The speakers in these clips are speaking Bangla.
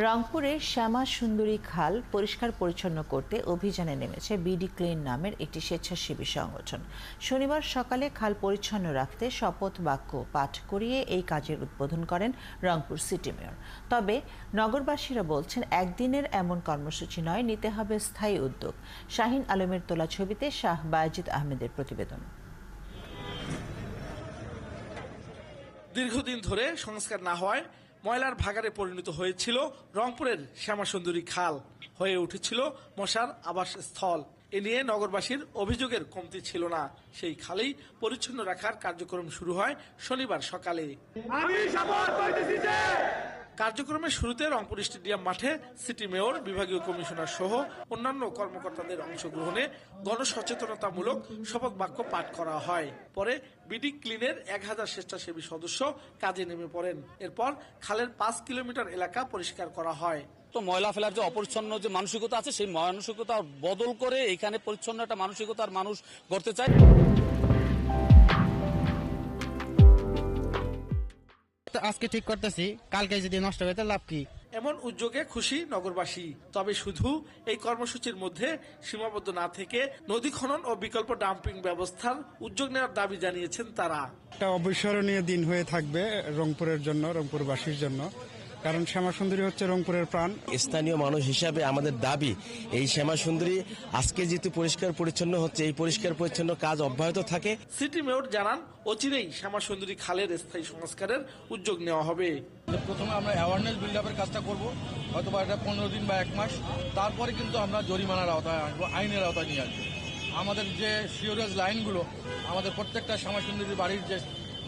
রংপুরের শ্যামা সুন্দরী খাল পরিষ্কার পরিচ্ছন্ন করতে অভিযানে নেমেছে বিডি ক্লিন নামের একটি স্বেচ্ছাসেবী সংগঠন। শনিবার সকালে খাল পরিচ্ছন্ন রাখতে শপথ বাক্য পাঠ করিয়ে এই কাজের উদ্বোধন করেন রংপুর সিটি মেয়র। তবে নগরবাসীরা বলছেন, একদিনের এমন কর্মসূচি নয়, নিতে হবে স্থায়ী উদ্যোগ। শাহিন আলমের তোলা ছবিতে শাহ বায়েজিদ আহমেদের প্রতিবেদন। দীর্ঘদিন ধরে সংস্কার না হওয়ায় ময়লার ভাগাড়ে পরিণত হয়েছিল রংপুরের শ্যামাসুন্দরী খাল, হয়ে উঠেছিল মশার আবাসস্থল। এ নিয়ে নগরবাসীর অভিযোগের কমতি ছিল না। সেই খালেই পরিচ্ছন্ন রাখার কার্যক্রম শুরু হয় শনিবার সকালে। কার্যক্রমের শুরুতে রংপুর স্টেডিয়াম মাঠে সিটি মেয়র, বিভাগীয় কমিশনার সহ অন্যান্য কর্মকর্তাদের অংশগ্রহণে গণসচেতনতামূলক শপথ বাক্য পাঠ করা হয়। পরে বিডি ক্লিনের 1000 স্বেচ্ছাসেবী সদস্য কাজে নেমে পড়েন। এরপর খালের 5 কিলোমিটার এলাকা পরিষ্কার করা হয়। তো ময়লা ফেলার যে অপরিচ্ছন্ন যে মানসিকতা আছে, সেই মানসিকতা বদল করে এখানে পরিচ্ছন্ন একটা মানসিকতার মানুষ গড়তে চায়। আজকে ঠিক করতেছি, কালকে যদি নষ্ট হয়ে লাভ কি? এমন উদ্যোগে খুশি নগরবাসী। তবে শুধু এই কর্মসূচির মধ্যে সীমাবদ্ধ না থেকে নদী খনন ও বিকল্প ডাম্পিং ব্যবস্থার উদ্যোগ নেওয়ার দাবি জানিয়েছেন তারা। একটা অবিস্মরণীয় দিন হয়ে থাকবে রংপুরের জন্য, রংপুরবাসীর জন্য, কারণ শ্যামাসুন্দরী হচ্ছে রংপুরের প্রাণ। স্থানীয় মানুষ হিসাবে আমাদের দাবি, এই শ্যামাসুন্দরী আজকে যেহেতু পরিষ্কার পরিচ্ছন্ন হচ্ছে, এই পরিষ্কার পরিচ্ছন্ন কাজ অব্যাহত থাকে। সিটি মেয়র জানান, অচিরেই শ্যামাসুন্দরী খালের স্থায়ী সংস্কারের উদ্যোগ নেওয়া হবে। প্রথমে আমরা অ্যাওয়ারনেস বিল্ড আপের কাজটা করবো, হয়তো এটা 15 দিন বা 1 মাস। তারপরে কিন্তু আমরা জরিমানার আওতায় আসবো, আইনের আওতায় নিয়ে আসবো। আমাদের যে সিওরেজ লাইনগুলো, আমাদের প্রত্যেকটা শ্যামাসুন্দরীর বাড়ির যে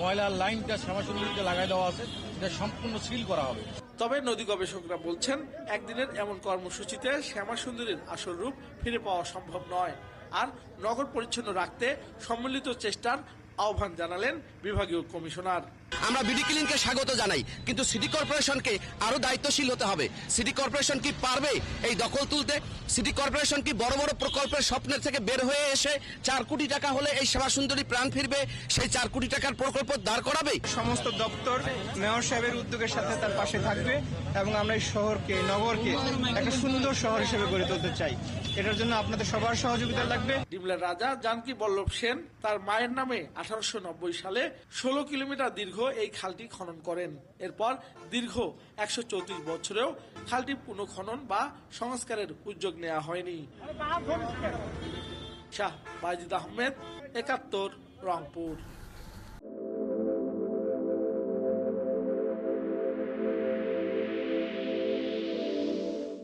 ময়লার লাইনটা শ্যামাসুন্দরীতে লাগাই দেওয়া আছে, এটা সম্পূর্ণ সিল করা হবে। তবে নদী গবেষকরা বলছেন, একদিনের এমন কর্মসূচিতে শ্যামাসুন্দরীর আসল রূপ ফিরে পাওয়া সম্ভব নয়। আর নগর পরিচ্ছন্ন রাখতে সম্মিলিত চেষ্টার আহ্বান জানালেন বিভাগীয় কমিশনার। আমরা বিডি ক্লিনকে স্বাগত জানাই, কিন্তু সিটি কর্পোরেশনকে আরো দায়িত্বশীল হতে হবে। সিটি কর্পোরেশন কি পারবে এই দখল তুলতে? সিটি কর্পোরেশন কি বড় বড় প্রকল্পের স্বপ্নের থেকে বের হয়ে এসে 4 কোটি টাকা হলে এই শ্যামাসুন্দরী প্রাণ ফিরবে, সেই 4 কোটি টাকার প্রকল্প দাঁড় করাবে? সমস্ত দপ্তর মেয়র সাহেবের উদ্যোগের সাথে তার পাশে থাকবে এবং আমরা এই শহরকে, নগরকে একটা সুন্দর শহর হিসেবে গড়ে তুলতে চাই। এটার জন্য আপনাদের সবার সহযোগিতা লাগবে। ডিমলার রাজা জানকী বল্লভ সেন তার মায়ের নামে 1890 সালে 16 কিলোমিটার দীর্ঘ এই খালটি খনন করেন। এরপর দীর্ঘ 134 বছরেও খালটি পুনঃখনন বা সংস্কারের উদ্যোগ নেওয়া হয়নি। শাহ বায়েজিদ আহমেদ, 71, রংপুর।